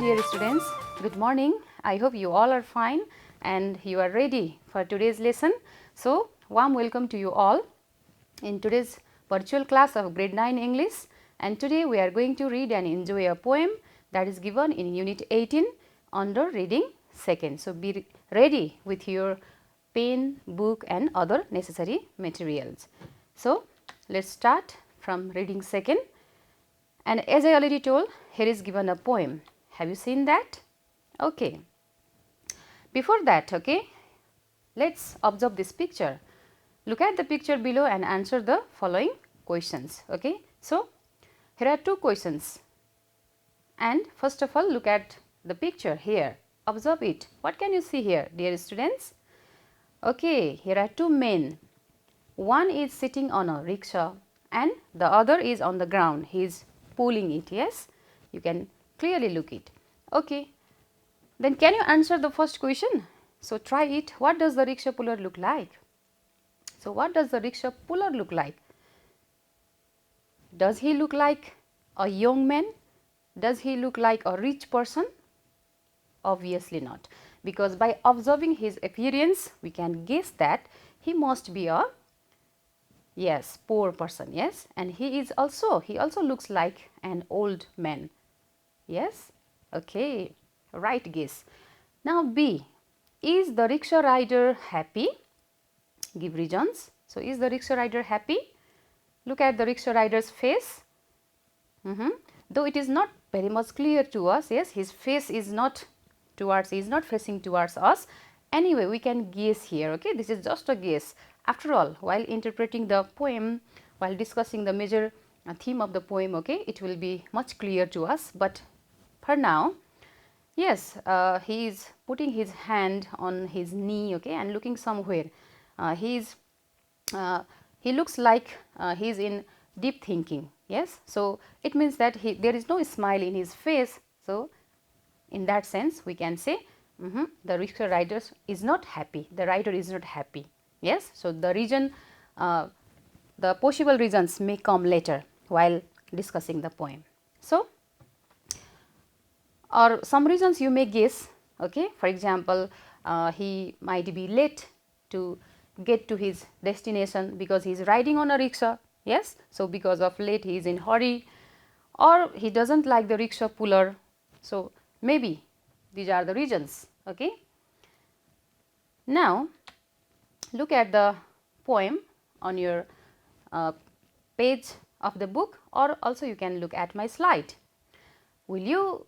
dear students, good morning. I hope you all are fine and you are ready for today's lesson. So, warm welcome to you all in today's virtual class of grade 9 English, and today we are going to read and enjoy a poem that is given in unit 18 under reading second. So, be ready with your pen, book and other necessary materials. So, let us start from reading second. And as I already told, here is given a poem. Have you seen that? Okay. Before that, okay, let's observe this picture. Look at the picture below and answer the following questions. Okay. So, here are two questions. And first of all, look at the picture here. Observe it. What can you see here, dear students? Okay, here are two men. One is sitting on a rickshaw and the other is on the ground. He is pulling it. Yes, you can clearly look it. Okay, then can you answer the first question? So, try it. What does the rickshaw puller look like? So, what does the rickshaw puller look like? Does he look like a young man? Does he look like a rich person? Obviously not, because by observing his appearance we can guess that he must be a poor person. Yes, and he also looks like an old man. Yes, okay, right guess. Now B, is the rickshaw rider happy? Give reasons. So, is the rickshaw rider happy? Look at the rickshaw rider's face. Though it is not very much clear to us, yes, his face is not facing towards us. Anyway, we can guess here. Okay, this is just a guess. After all, while interpreting the poem, while discussing the major theme of the poem, okay, it will be much clear to us. But for now, yes, he is putting his hand on his knee, okay, and looking somewhere. He looks like he is in deep thinking. Yes, so it means that there is no smile in his face. So, in that sense, we can say the rickshaw rider is not happy. The rider is not happy. Yes, so the reason, the possible reasons may come later while discussing the poem. So, or some reasons you may guess. Okay, for example, he might be late to get to his destination because he is riding on a rickshaw. Yes, so because of late he is in hurry, or he does not like the rickshaw puller. So, maybe these are the reasons. Okay. Now, look at the poem on your page of the book, or also you can look at my slide. Will you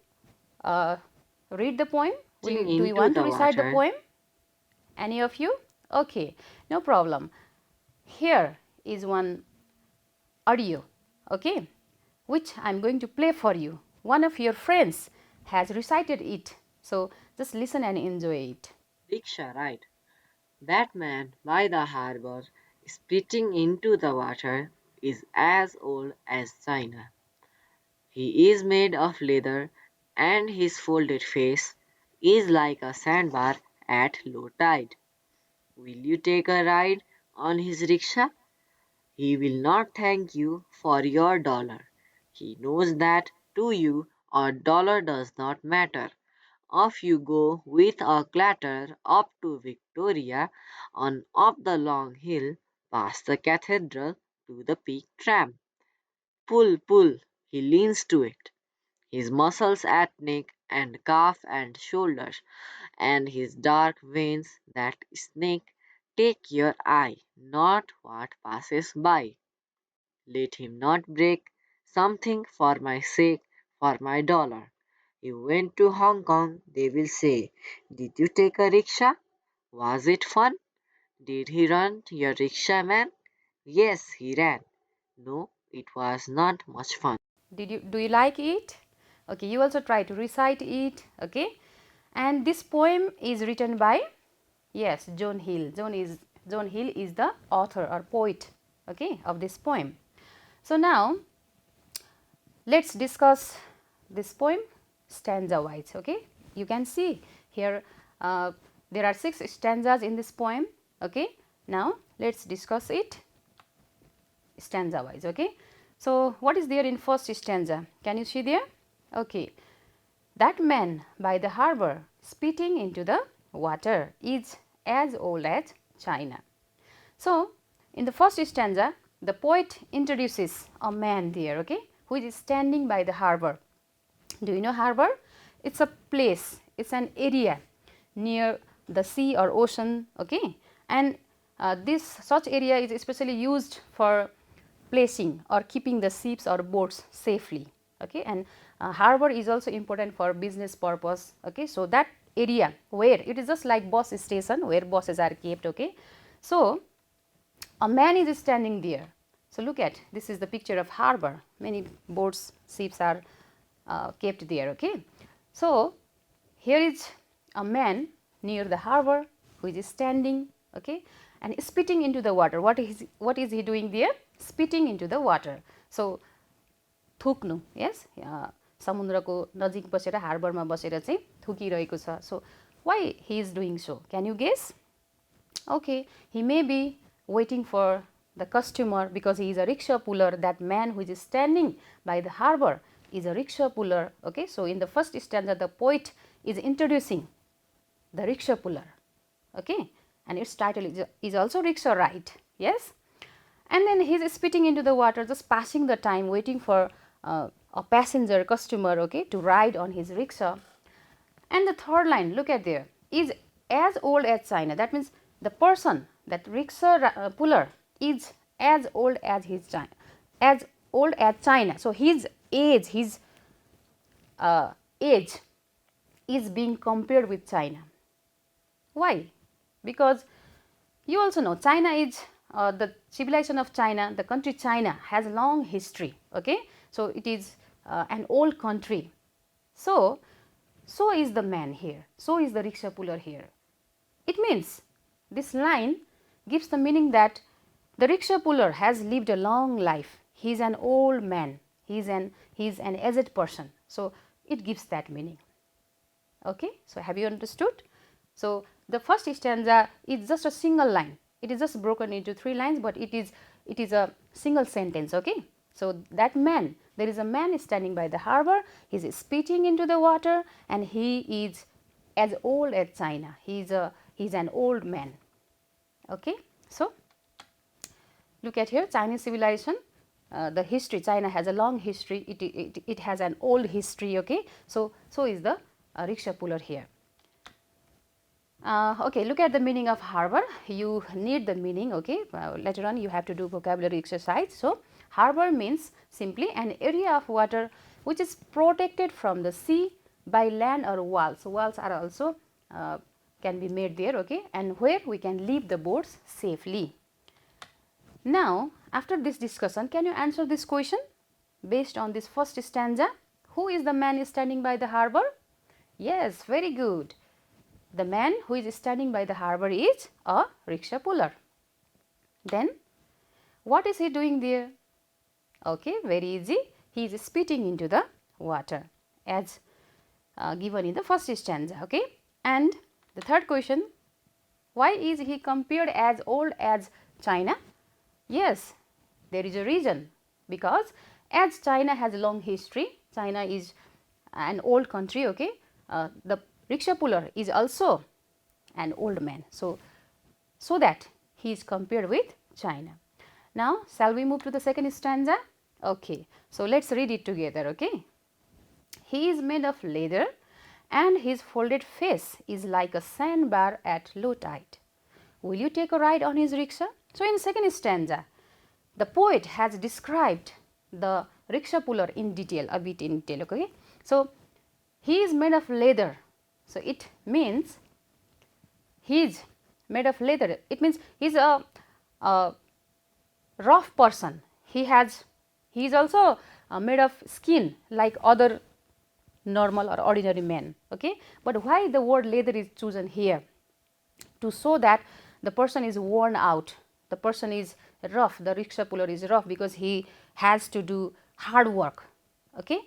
read the poem? Do you want to recite the poem? Any of you? Okay, no problem. Here is one audio, okay, which I am going to play for you. One of your friends has recited it. So, just listen and enjoy it. Rickshaw ride. That man by the harbor, spitting into the water, is as old as China. He is made of leather, and his folded face is like a sandbar at low tide. Will you take a ride on his rickshaw? He will not thank you for your dollar. He knows that to you a dollar does not matter. Off you go with a clatter up to Victoria, on up the long hill, past the cathedral to the peak tram. Pull, pull, he leans to it, his muscles at neck and calf and shoulders, and his dark veins that snake. Take your eye, not what passes by. Let him not break something for my sake, for my dollar. You went to Hong Kong, they will say. Did you take a rickshaw? Was it fun? Did he run, your rickshaw man? Yes, he ran. No, it was not much fun. Do you like it? Okay, you also try to recite it. Okay, and this poem is written by, yes, John Hill. John Hill is the author or poet, okay, of this poem. So now let's discuss this poem stanza wise. Okay, you can see here there are 6 stanzas in this poem. Okay, now let's discuss it stanza wise. Okay, so what is there in first stanza? Can you see there? Okay, that man by the harbor spitting into the water is as old as China. So, in the first stanza, the poet introduces a man there, okay, who is standing by the harbor. Do you know harbor? It's a place, it's an area near the sea or ocean, okay, and this such area is especially used for placing or keeping the ships or boats safely, okay, and harbor is also important for business purpose, okay. So, that area where it is just like bus station where buses are kept, okay. So, a man is standing there. So, look at this is the picture of harbor, many boats, ships are kept there, okay. So, here is a man near the harbor who is standing, okay, and spitting into the water. What is he doing there? Spitting into the water. So, थुक्नु, yes, समुद्रको नजिक बसेर हार्बरमा बसेर चाहिँ थुकिरहेको छ. So, why he is doing so? Can you guess? Okay, he may be waiting for the customer because he is a rickshaw puller. That man who is standing by the harbor is a rickshaw puller, okay. So, in the first stanza the poet is introducing the rickshaw puller, okay, and its title is also rickshaw ride, yes. And then he is spitting into the water, just passing the time waiting for a passenger customer, okay, to ride on his rickshaw. And the third line, look at there, is as old as China. That means the person, that rickshaw puller is as old as China. So, his age is being compared with China. Why? Because you also know China is the civilization of China, the country China has a long history, okay. So, it is an old country. So is the man here, so is the rickshaw puller here. It means this line gives the meaning that the rickshaw puller has lived a long life. He is an old man, he is an aged person. So, it gives that meaning, okay. So, have you understood? So, the first stanza is just a single line. It is just broken into 3 lines, but it is a single sentence, okay. So, that man, there is a man standing by the harbor, he is spitting into the water and he is as old as China. He is an old man, okay. So, look at here, Chinese civilization, the history, China has a long history, it has an old history, okay. So is the rickshaw puller here. Okay, look at the meaning of harbor. You need the meaning, okay. Later on you have to do vocabulary exercise. So, harbor means simply an area of water which is protected from the sea by land or walls. So, walls are also can be made there, okay, and where we can leave the boats safely. Now, after this discussion, can you answer this question based on this first stanza? Who is the man standing by the harbor? Yes, very good. The man who is standing by the harbor is a rickshaw puller. Then, what is he doing there? Okay, very easy. He is spitting into the water as given in the first stanza, okay. And the third question, why is he compared as old as China? Yes, there is a reason, because as China has a long history, China is an old country, okay. The rickshaw puller is also an old man. So that he is compared with China. Now, shall we move to the second stanza? Okay. So, let us read it together, okay. He is made of leather and his folded face is like a sandbar at low tide. Will you take a ride on his rickshaw? So, in second stanza, the poet has described the rickshaw puller in detail, a bit in detail, okay. So, he is made of leather. So, it means he is made of leather. It means he is a rough person. He is also made of skin like other normal or ordinary men, okay. But why the word leather is chosen here? To show that the person is worn out, the person is rough, the rickshaw puller is rough because he has to do hard work, okay.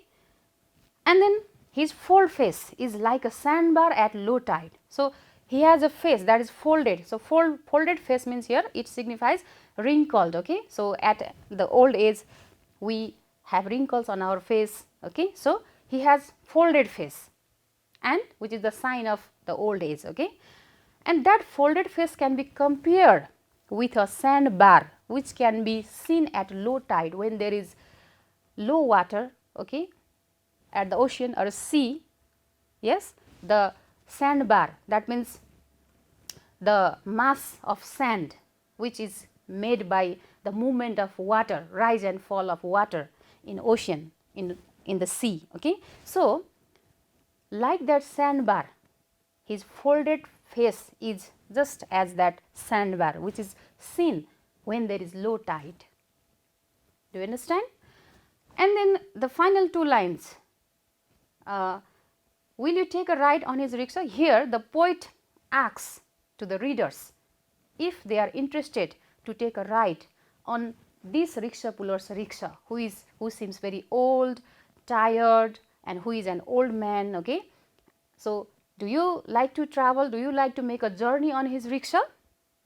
And then his fold face is like a sandbar at low tide. So, he has a face that is folded. So, folded face means here it signifies wrinkled, okay. So, at the old age we have wrinkles on our face, okay. So, he has folded face. and which is the sign of the old age. Okay, and that folded face can be compared with a sandbar which can be seen at low tide when there is low water, okay, at the ocean or sea. Yes, the sandbar, that means the mass of sand which is made by the movement of water, rise and fall of water in ocean, in the sea. Okay. So, like that sandbar, his folded face is just as that sandbar which is seen when there is low tide. Do you understand? And then the final two lines, will you take a ride on his rickshaw? Here the poet asks to the readers if they are interested to take a ride on this rickshaw puller's rickshaw, who seems very old, tired, and who is an old man. Okay. So, do you like to travel? Do you like to make a journey on his rickshaw?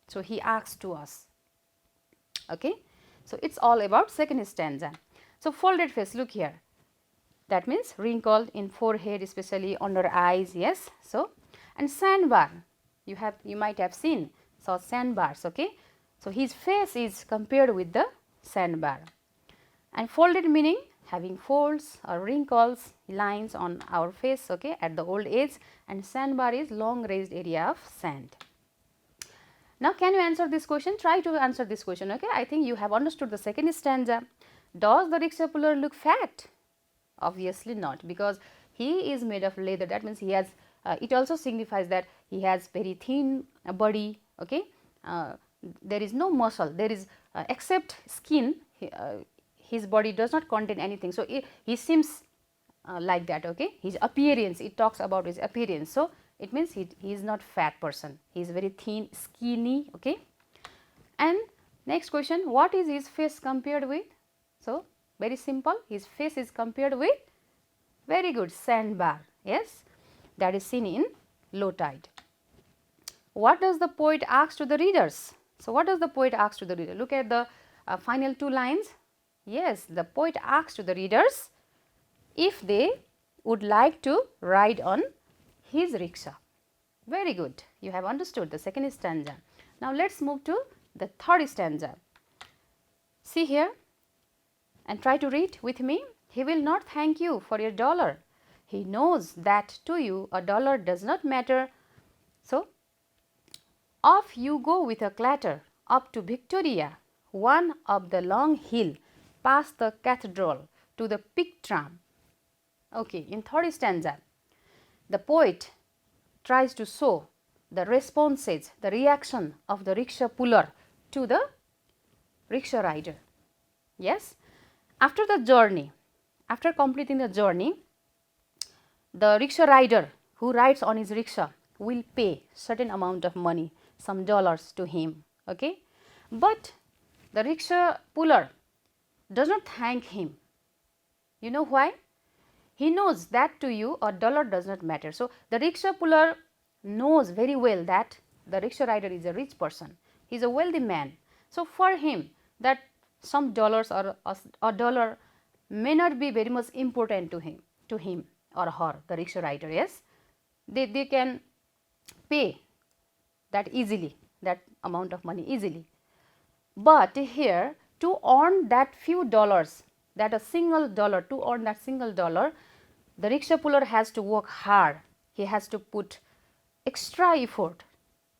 So, he asks to us. Okay. So, it is all about second stanza. So, folded face, look here, that means wrinkled in forehead, especially under eyes. Yes. So, and sandbar, you might have seen such sandbars. Okay. So, his face is compared with the sandbar, and folded meaning having folds or wrinkles, lines on our face, okay, at the old age, and sandbar is long raised area of sand. Now, can you answer this question? Try to answer this question. Okay. I think you have understood the second stanza. Does the rickshaw puller look fat? Obviously not, because he is made of leather. That means he has, it also signifies that he has very thin body. Okay. There is no muscle, there is except skin, his body does not contain anything. So, he seems like that. Okay. His appearance, it talks about his appearance. So, it means he is not fat person, he is very thin, skinny. Okay. And next question, what is his face compared with? So, very simple, his face is compared with, very good, sandbar. Yes, that is seen in low tide. What does the poet ask to the readers? So, what does the poet ask to the reader? Look at the final two lines. Yes, the poet asks to the readers if they would like to ride on his rickshaw. Very good, you have understood the second stanza. Now, let us move to the third stanza. See here and try to read with me. He will not thank you for your dollar. He knows that to you a dollar does not matter. So, off you go with a clatter up to Victoria, one up the long hill, past the cathedral to the pig tram. Okay, in third stanza, the poet tries to show the responses, the reaction of the rickshaw puller to the rickshaw rider. Yes, after the journey, after completing the journey, the rickshaw rider who rides on his rickshaw will pay certain amount of money, some dollars to him. Okay, but the rickshaw puller does not thank him. You know why? He knows that to you a dollar does not matter. So, the rickshaw puller knows very well that the rickshaw rider is a rich person, he is a wealthy man. So, for him that some dollars or a dollar may not be very much important to him or her, the rickshaw rider. Yes, they can pay that easily, that amount of money easily. But here, to earn that few dollars, that a single dollar, to earn that single dollar, the rickshaw puller has to work hard, he has to put extra effort.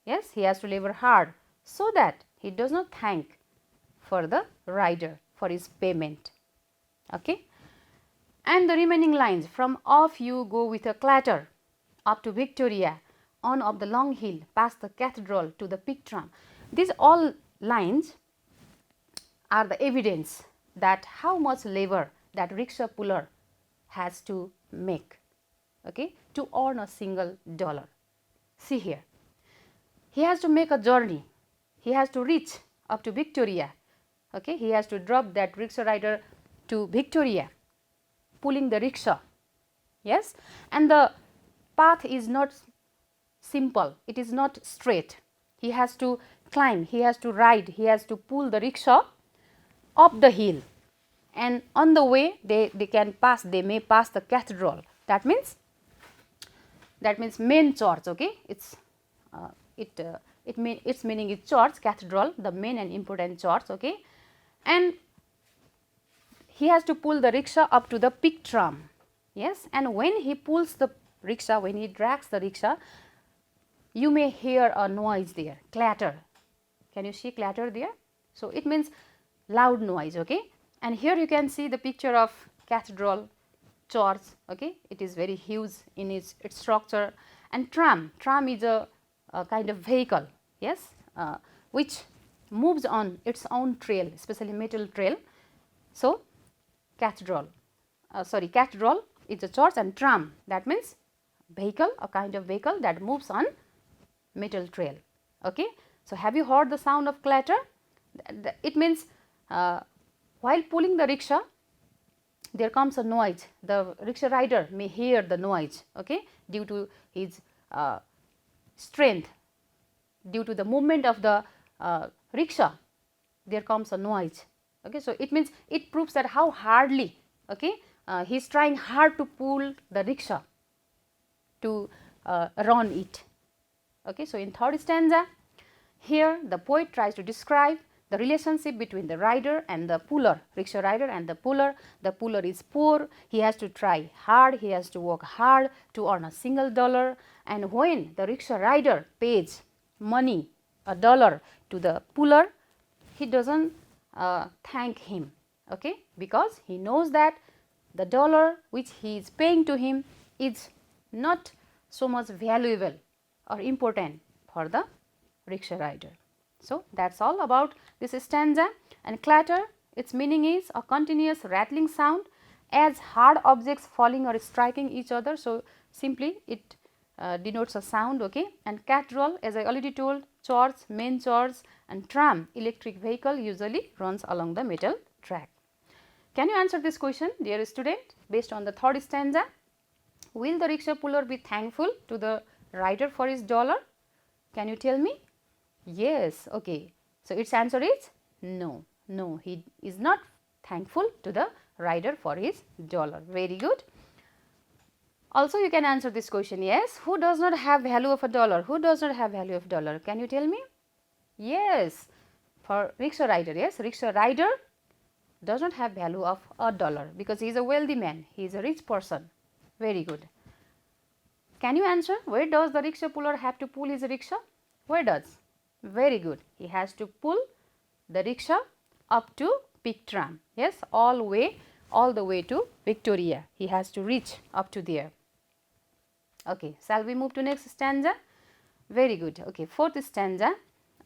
Yes, he has to labor hard, so that he does not thank for the rider for his payment. Okay. And the remaining lines, from off you go with a clatter up to Victoria, on up the long hill, past the cathedral to the pig tram. These all lines are the evidence that how much labor that rickshaw puller has to make, okay, to earn a single dollar. See here, he has to make a journey, he has to reach up to Victoria. Okay, he has to drop that rickshaw rider to Victoria, pulling the rickshaw. Yes, and the path is not simple, it is not straight. He has to climb, he has to ride, he has to pull the rickshaw up the hill, and on the way they may pass the cathedral. That means that means main church. Okay, it's its meaning is church, cathedral, the main and important church. Okay, and he has to pull the rickshaw up to the peak tram. Yes, and when he pulls the rickshaw, when he drags the rickshaw, you may hear a noise there, clatter. Can you see clatter there? So it means loud noise. Okay, and here you can see the picture of cathedral, church. Okay, it is very huge in its structure. And tram is a kind of vehicle, yes, which moves on its own trail, especially metal trail. So cathedral is a church, and tram, that means vehicle, a kind of vehicle that moves on metal trail. Okay, so have you heard the sound of clatter? It means while pulling the rickshaw, there comes a noise. The rickshaw rider may hear the noise. Okay, due to his strength, due to the movement of the rickshaw, there comes a noise. Okay, so it means it proves that how hardly, okay, he is trying hard to pull the rickshaw to run it. Okay, so in third stanza, here the poet tries to describe the relationship between the rider and the puller, rickshaw rider and the puller. The puller is poor, he has to try hard, he has to work hard to earn a single dollar, and when the rickshaw rider pays money, $1, to the puller, he doesn't thank him. Okay, because he knows that the dollar which he is paying to him is not so much valuable or important for the rickshaw rider. So that's all about this stanza. And clatter, its meaning is a continuous rattling sound as hard objects falling or striking each other. So simply it denotes a sound. Okay, and cathedral, as I already told, church, main church, and tram, electric vehicle, usually runs along the metal track. Can you answer this question, dear student, based on the third stanza? Will the rickshaw puller be thankful to the rider for his dollar? Can you tell me? Yes. Okay, so its answer is no. No, he is not thankful to the rider for his dollar. Very good. Also, you can answer this question. Yes, who does not have value of a dollar? Who does not have value of dollar? Can you tell me? Yes, for rickshaw rider. Yes, rickshaw rider does not have value of a dollar because he is a wealthy man. He is a rich person. Very good. Can you answer? Where does the rickshaw puller have to pull his rickshaw? Where does? Very good. He has to pull the rickshaw up to peak tram. Yes, all the way to Victoria. He has to reach up to there. Okay, shall we move to next stanza? Very good. Okay, fourth stanza.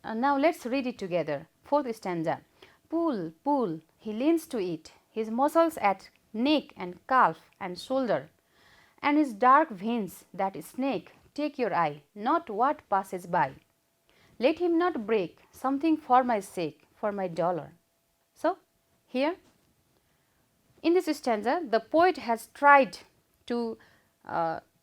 Now let's read it together. Fourth stanza. Pull, pull, he leans to it, his muscles at neck and calf and shoulder, and his dark veins that snake, take your eye, not what passes by. Let him not break something for my sake, for my dollar. So, here in this stanza, the poet has tried to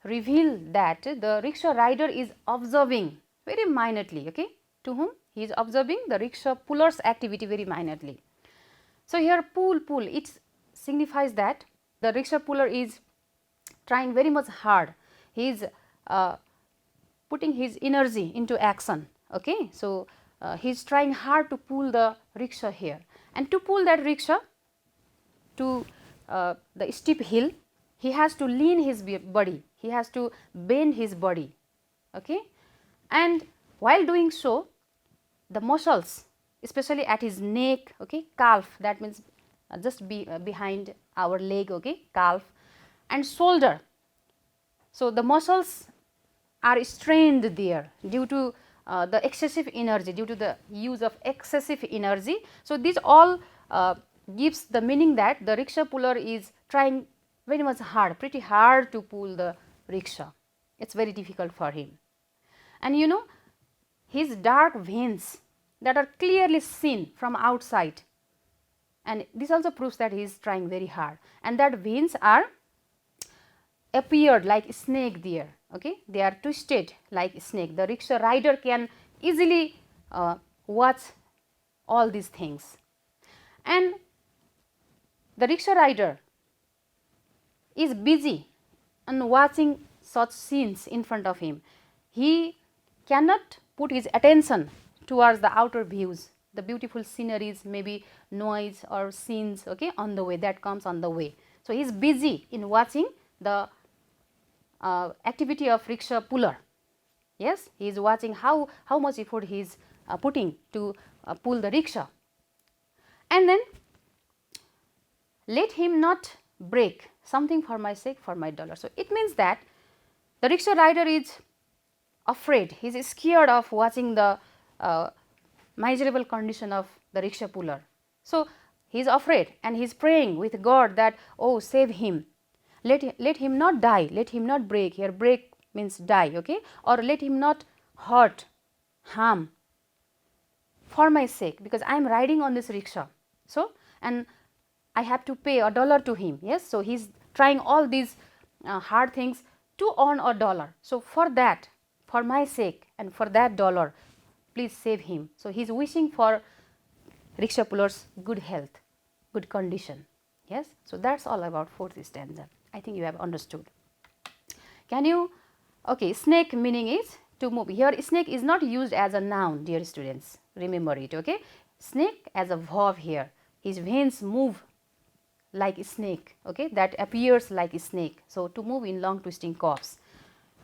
reveal that the rickshaw rider is observing very minutely, okay, to whom he is observing the rickshaw puller's activity very minutely. So, here pull, pull, it signifies that the rickshaw puller is trying very much hard. He is putting his energy into action. Okay, so he is trying hard to pull the rickshaw here, and to pull that rickshaw to the steep hill, he has to lean his body, he has to bend his body. Okay, and while doing so, the muscles, especially at his neck, okay, calf, that means just behind our leg, okay, calf, and shoulder. So the muscles are strained there due to the excessive energy, due to the use of excessive energy. So this all gives the meaning that the rickshaw puller is trying very much hard, pretty hard to pull the rickshaw. It's very difficult for him. And you know, his dark veins that are clearly seen from outside, and this also proves that he is trying very hard, and that veins are appeared like snake there. Okay, they are twisted like snake. The rickshaw rider can easily watch all these things, and the rickshaw rider is busy and watching such scenes in front of him, he cannot put his attention towards the outer views, the beautiful sceneries, maybe noise or scenes, okay, on the way, that comes on the way. So, he is busy in watching the activity of rickshaw puller. Yes, he is watching how much effort he is putting to pull the rickshaw. And then let him not break something for my sake, for my dollar. So, it means that the rickshaw rider is afraid, he is scared of watching the miserable condition of the rickshaw puller. So, he is afraid and he is praying with God that, oh, save him, let him not die, let him not break, here break means die, okay, or let him not hurt, harm for my sake, because I am riding on this rickshaw. So, and I have to pay $1 to him. Yes, so he is trying all these hard things to earn $1. So, for that, for my sake and for that dollar, please save him. So, he is wishing for rickshaw puller's good health, good condition. Yes, so that is all about fourth stanza. I think you have understood. Can you, okay, snake meaning is to move. Here snake is not used as a noun, dear students, remember it, okay. Snake as a verb here, his veins move like a snake, okay, that appears like a snake. So, to move in long twisting coughs.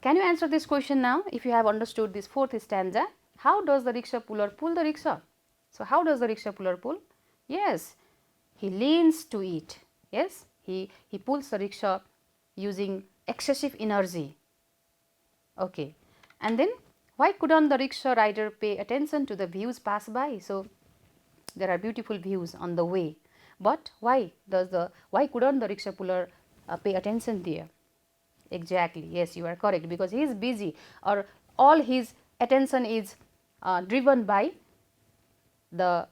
Can you answer this question now if you have understood this fourth stanza? How does the rickshaw puller pull the rickshaw? So, how does the rickshaw puller pull? Yes, he leans to it. Yes, he pulls the rickshaw using excessive energy. Okay. And then why couldn't the rickshaw rider pay attention to the views pass by? So, there are beautiful views on the way, but why couldn't the rickshaw puller pay attention there? Exactly, yes, you are correct, because he is busy, or all his attention is driven by the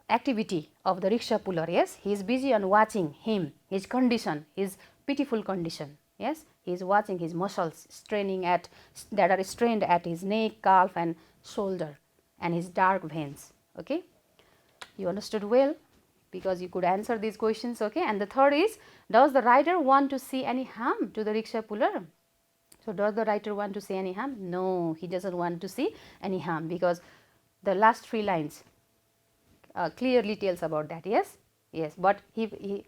activity of the rickshaw puller. Yes, he is busy on watching him, his condition, his pitiful condition. Yes, he is watching his muscles straining that are strained at his neck, calf and shoulder, and his dark veins. Okay, you understood well, because you could answer these questions. Okay, and the third is, does the rider want to see any harm to the rickshaw puller? So, does the writer want to see any harm? No, he doesn't want to see any harm, because the last 3 lines clearly tells about that. Yes, yes, but he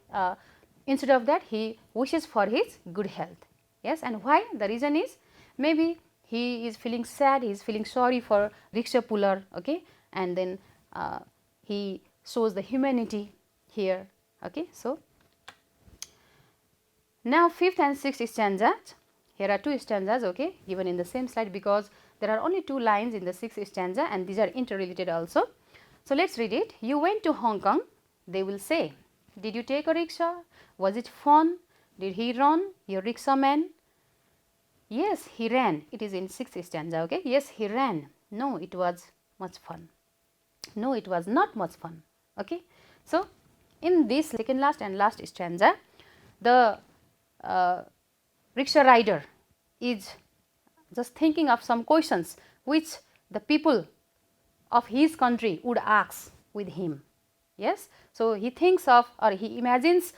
instead of that, he wishes for his good health. Yes, and why? The reason is, maybe he is feeling sad, he is feeling sorry for rickshaw puller. Okay, and then he shows the humanity here. Okay, so now fifth and sixth stanzas. Here are 2 stanzas, okay, given in the same slide, because there are only 2 lines in the 6th stanza and these are interrelated also. So, let us read it. You went to Hong Kong, they will say. Did you take a rickshaw? Was it fun? Did he run, your rickshaw man? Yes, he ran. It is in 6th stanza, okay. Yes, he ran. No, it was much fun. No, it was not much fun, okay. So, in this second last and last stanza, the rickshaw rider is just thinking of some questions which the people of his country would ask with him. Yes, so he thinks of, or he imagines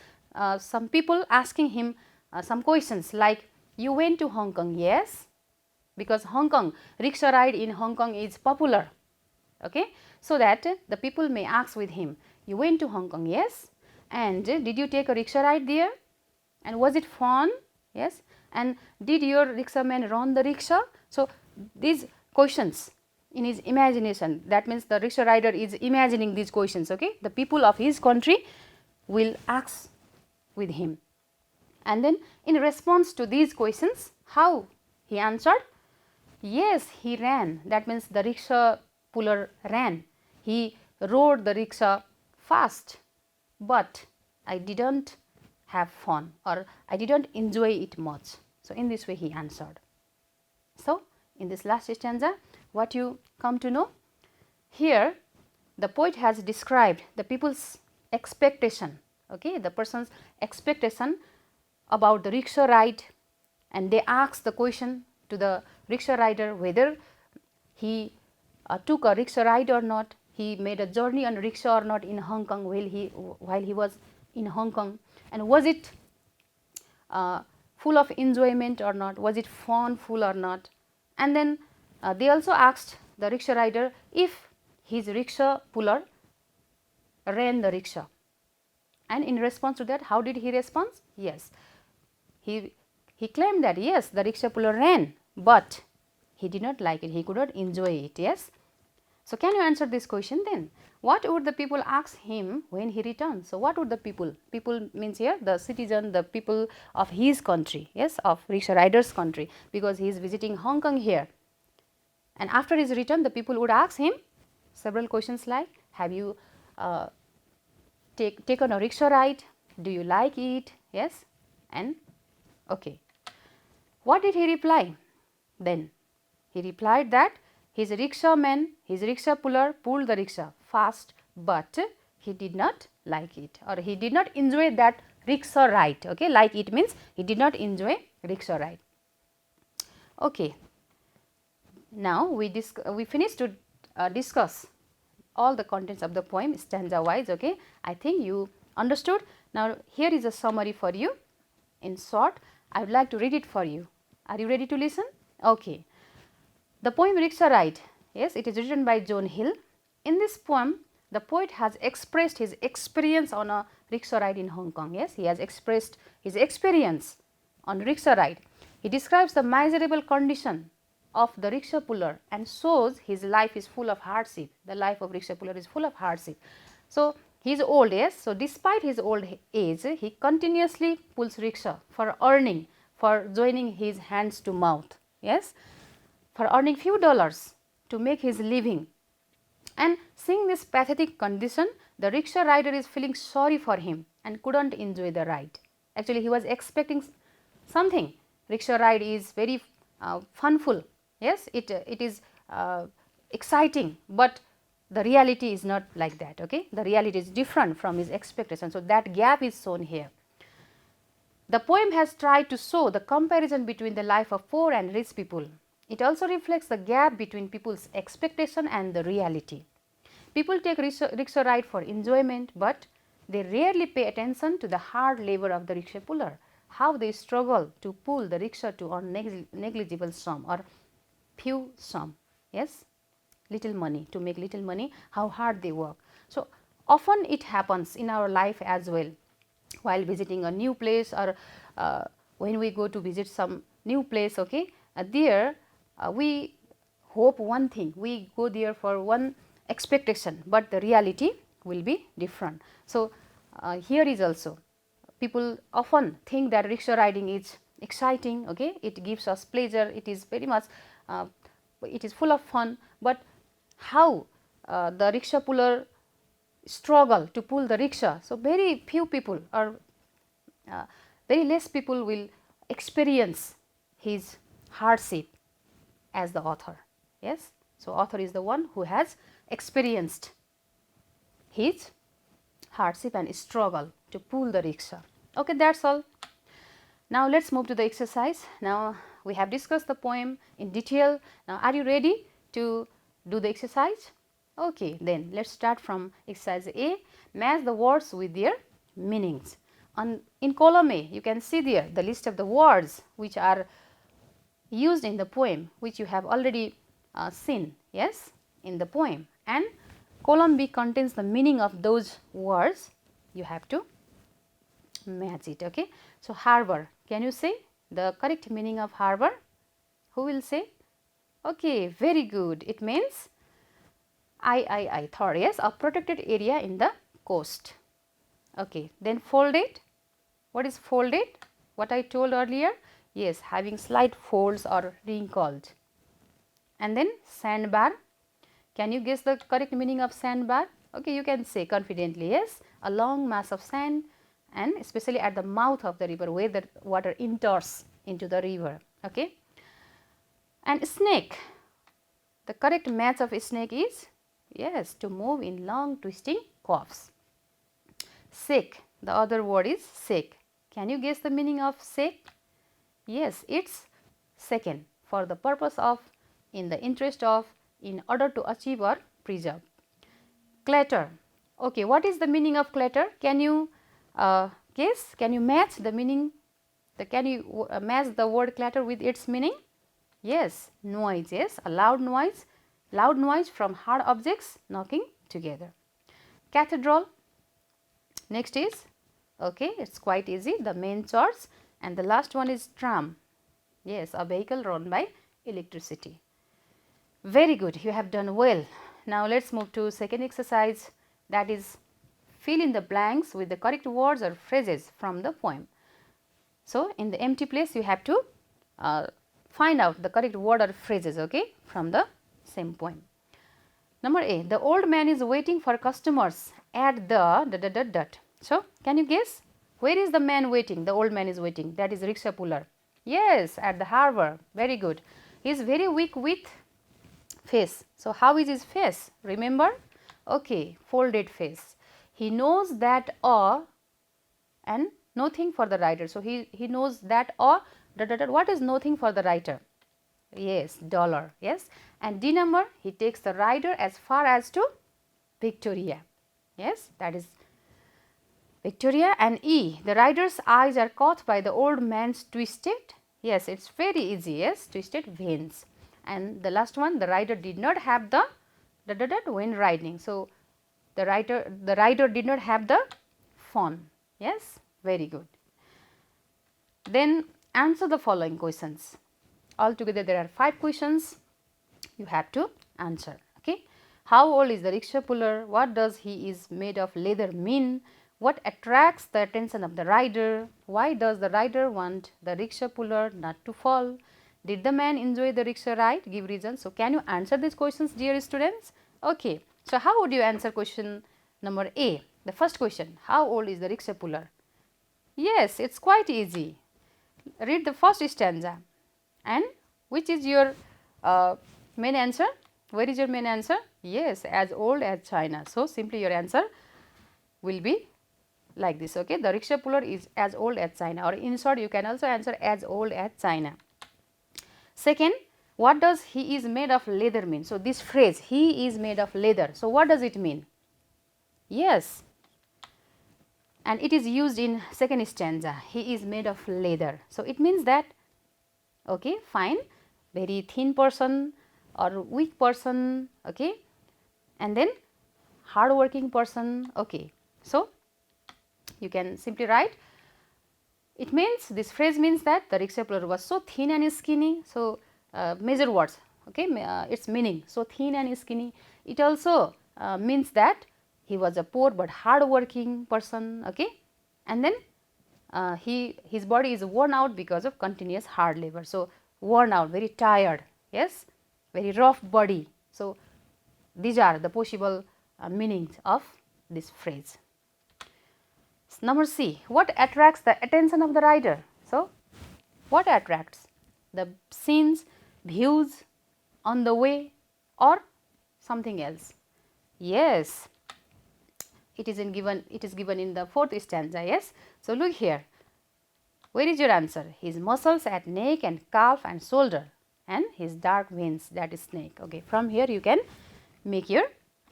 some people asking him some questions like, you went to Hong Kong? Yes, because Hong Kong, rickshaw ride in Hong Kong is popular. Okay, so that the people may ask with him, you went to Hong Kong? Yes, and did you take a rickshaw ride there, and was it fun? Yes, and did your rickshaw man run the rickshaw? So, these questions in his imagination, that means the rickshaw rider is imagining these questions. Okay, the people of his country will ask with him, and then in response to these questions, how he answered? Yes, he ran. That means the rickshaw puller ran. He rode the rickshaw fast, but I didn't have fun, or I didn't enjoy it much. So, in this way he answered. So, in this last stanza, what you come to know? Here the poet has described the people's expectation, okay, the person's expectation about the rickshaw ride, and they ask the question to the rickshaw rider whether he took a rickshaw ride or not, he made a journey on rickshaw or not in Hong Kong while he was in Hong Kong, and was it full of enjoyment or not? Was it fun, full or not? And then they also asked the rickshaw rider if his rickshaw puller ran the rickshaw. And in response to that, how did he respond? Yes, he claimed that yes, the rickshaw puller ran, but he did not like it, he could not enjoy it. Yes. So, can you answer this question then? What would the people ask him when he returns? So, what would the people? People means here the citizen, the people of his country, yes, of rickshaw rider's country, because he is visiting Hong Kong here. And after his return, the people would ask him several questions like, have you taken a rickshaw ride? Do you like it? Yes. And okay. What did he reply then? He replied that his rickshaw puller pulled the rickshaw fast, but he did not like it, or he did not enjoy that rickshaw ride. Okay, like it means he did not enjoy rickshaw ride. Okay. Now we finished to discuss all the contents of the poem stanza wise. Okay, I think you understood. Now here is a summary for you. In short, I would like to read it for you. Are you ready to listen? Okay. The poem Rickshaw Ride, yes, it is written by John Hill. In this poem, the poet has expressed his experience on a rickshaw ride in Hong Kong. Yes, he has expressed his experience on rickshaw ride. He describes the miserable condition of the rickshaw puller and shows his life is full of hardship. The life of rickshaw puller is full of hardship. So, he is old, yes. So, despite his old age, he continuously pulls rickshaw for earning, for joining his hands to mouth. Yes, for earning few dollars to make his living. And seeing this pathetic condition, the rickshaw rider is feeling sorry for him and couldn't enjoy the ride. Actually, he was expecting something. Rickshaw ride is very funful. Yes, it is exciting, but the reality is not like that. Okay, the reality is different from his expectation. So that gap is shown here. The poem has tried to show the comparison between the life of poor and rich people. It also reflects the gap between people's expectation and the reality. People take rickshaw ride for enjoyment, but they rarely pay attention to the hard labor of the rickshaw puller, how they struggle to pull the rickshaw to earn negligible sum or few sum, yes, little money, to make little money, how hard they work. So, often it happens in our life as well, while visiting a new place or when we go to visit some new place. Okay, there we hope one thing, we go there for one expectation, but the reality will be different. So, here is also people often think that rickshaw riding is exciting. Okay, it gives us pleasure, it is very much it is full of fun, but how the rickshaw puller struggle to pull the rickshaw. So, very few people or very less people will experience his hardship as the author. Yes. So, author is the one who has experienced his hardship and struggle to pull the rickshaw. Okay, that is all. Now, let us move to the exercise. Now, we have discussed the poem in detail. Now, are you ready to do the exercise? Okay, then let us start from exercise A. Match the words with their meanings. In column A, you can see there the list of the words which are used in the poem, which you have already seen, yes, in the poem, and column B contains the meaning of those words. You have to match it. Okay. So, harbor, can you say the correct meaning of harbor? Who will say? Okay, very good. It means I thought, yes, a protected area in the coast. Okay, then folded. What is folded? What I told earlier? Yes, having slight folds or wrinkled. And then sandbar. Can you guess the correct meaning of sandbar? Okay, you can say confidently, yes, a long mass of sand, and especially at the mouth of the river where the water enters into the river. Okay. And snake. The correct match of snake is, yes, to move in long twisting coughs. Shake, the other word is shake. Can you guess the meaning of shake? Yes, it's second, for the purpose of, in the interest of, in order to achieve or preserve. Clatter. Okay, what is the meaning of clatter? Can you guess? Can you match the meaning Can you match the word clatter with its meaning? Yes, noise. Yes, a loud noise from hard objects knocking together. Cathedral. Next is, okay, it's quite easy, the main church, and the last one is tram. Yes, a vehicle run by electricity. Very good, you have done well. Now let's move to second exercise, that is fill in the blanks with the correct words or phrases from the poem. So in the empty place you have to find out the correct word or phrases, okay, from the same poem. Number A, the old man is waiting for customers at the ... So can you guess, where is the man waiting? The old man is waiting, that is rickshaw puller. Yes, at the harbor. Very good. He is very weak with face. So how is his face? Remember? Okay, folded face. He knows that and nothing for the writer. So he knows that what is nothing for the writer? Yes, dollar. Yes, and D number, he takes the rider as far as to Victoria. Yes, that is Victoria. And E, the rider's eyes are caught by the old man's twisted, yes, it's very easy, yes, twisted veins. And the last one, the rider did not have the when riding. So the rider did not have the fun. Yes, very good. Then answer the following questions. Altogether there are 5 questions you have to answer. Okay. How old is the rickshaw puller? What does he is made of leather mean? What attracts the attention of the rider? Why does the rider want the rickshaw puller not to fall? Did the man enjoy the rickshaw ride? Give reasons. So can you answer these questions, dear students? Okay. So how would you answer question number A? The first question, how old is the rickshaw puller? Yes, it's quite easy. Read the first stanza. And which is your main answer? Where is your main answer? Yes, as old as China. So simply your answer will be like this. Okay, the rickshaw puller is as old as China, or in short you can also answer as old as China. Second, what does he is made of leather mean? So this phrase, he is made of leather. So what does it mean? Yes, and it is used in second stanza. He is made of leather. So it means that, okay, fine, very thin person or weak person, okay, and then hard working person, okay. So you can simply write, it means, this phrase means that the rickshaw puller was so thin and skinny. So measure words, okay, its meaning, so thin and skinny. It also means that he was a poor but hard working person, okay, and then his body is worn out because of continuous hard labor. So worn out, very tired, yes, very rough body. So these are the possible meanings of this phrase. Number C, what attracts the attention of the rider? So what attracts? The scenes, views on the way, or something else? Yes, it is given in the fourth stanza. Yes, so look here, where is your answer? His muscles at neck and calf and shoulder, and his dark veins, that is neck. Okay, from here you can make your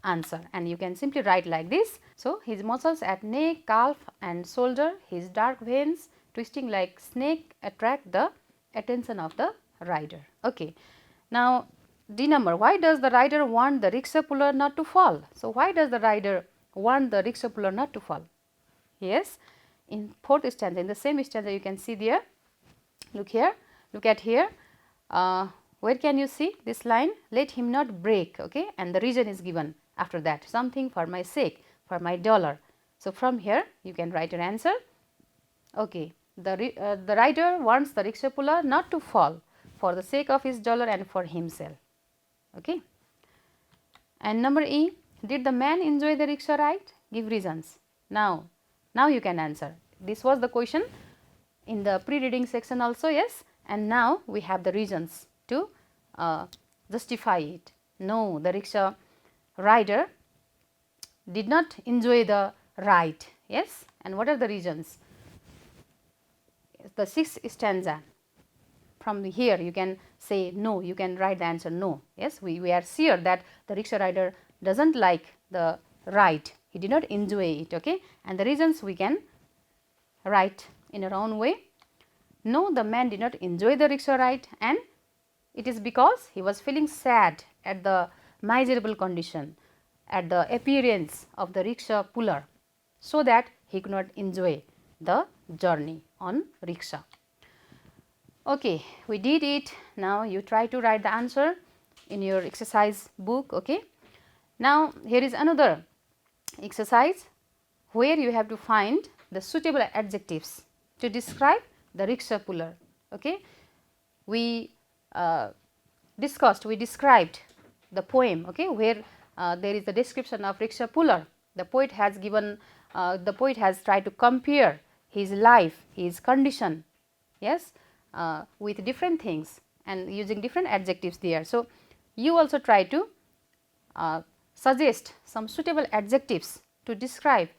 answer, and you can simply write like this. So his muscles at neck, calf and shoulder, his dark veins twisting like snake attract the attention of the rider. Okay, now D number, why does the rider want the rickshaw puller not to fall? So why does the rider want the rickshaw puller not to fall? Yes, in fourth stanza, in the same stanza you can see there, look here, look at here, where can you see this line? Let him not break, okay, and the reason is given after that, something for my sake, for my dollar. So from here you can write your answer. Okay, the rider wants the rickshaw puller not to fall for the sake of his dollar and for himself. Okay, and number E, did the man enjoy the rickshaw ride? Give reasons. Now you can answer. This was the question in the pre-reading section also, yes, and now we have the reasons to justify it. No, the rickshaw rider did not enjoy the ride. Yes, and what are the reasons? The sixth stanza, from here you can say no, you can write the answer no. Yes, we are sure that the rickshaw rider doesn't like the ride, he did not enjoy it. Okay, and the reasons we can write in our own way. No, the man did not enjoy the rickshaw ride, and it is because he was feeling sad at the miserable condition, at the appearance of the rickshaw puller, so that he could not enjoy the journey on rickshaw. Okay, we did it. Now you try to write the answer in your exercise book. Okay. Now here is another exercise where you have to find the suitable adjectives to describe the rickshaw puller. Okay. We described the poem, okay, where there is a description of rickshaw puller. The poet has tried to compare his life, his condition, yes, with different things and using different adjectives there. So you also try to suggest some suitable adjectives to describe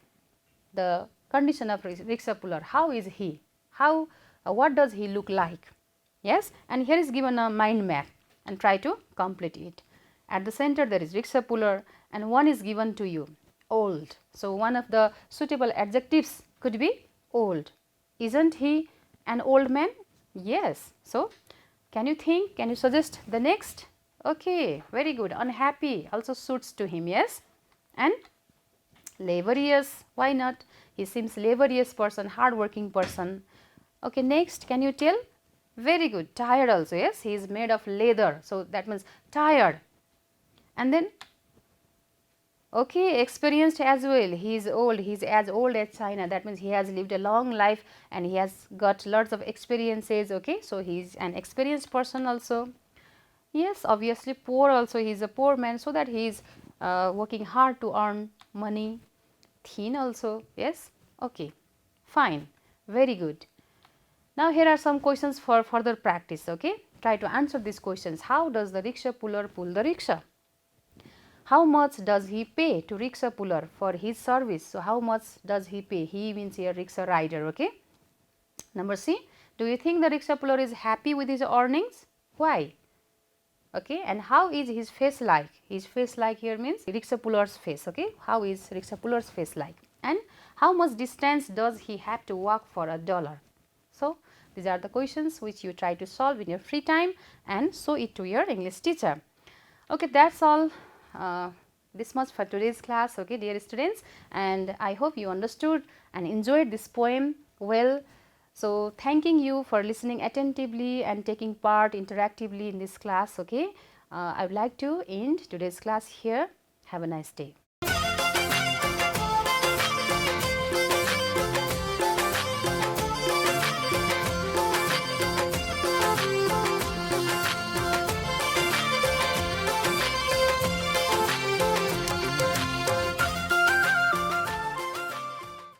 the condition of rickshaw puller. How is he? How what does he look like? Yes, and here is given a mind map and try to complete it. At the center there is rickshaw puller and one is given to you, old. So one of the suitable adjectives could be old. Isn't he an old man? Yes. So can you think, can you suggest the next? Okay, very good. Unhappy also suits to him, yes. And laborious, why not? He seems laborious person, hard working person. Okay, next, can you tell? Very good. Tired also, yes, he is made of leather, so that means tired. And then okay, experienced as well, he is old, he is as old as China, that means he has lived a long life and he has got lots of experiences. Okay, so he is an experienced person also. Yes, obviously poor also, he is a poor man, so that he is working hard to earn money. Thin also, yes. Okay, fine, very good. Now here are some questions for further practice. Okay, try to answer these questions. How does the rickshaw puller pull the rickshaw? How much does he pay to rickshaw puller for his service? So how much does he pay? He means here rickshaw rider. Okay. Number C, do you think the rickshaw puller is happy with his earnings? Why? Okay, and how is his face like? His face like here means rickshaw puller's face. Okay, how is rickshaw puller's face like? And how much distance does he have to walk for $1? So these are the questions which you try to solve in your free time and show it to your English teacher. Okay, that's all. This much for today's class. Okay, dear students, and I hope you understood and enjoyed this poem well. So thanking you for listening attentively and taking part interactively in this class. Okay, I would like to end today's class here. Have a nice day.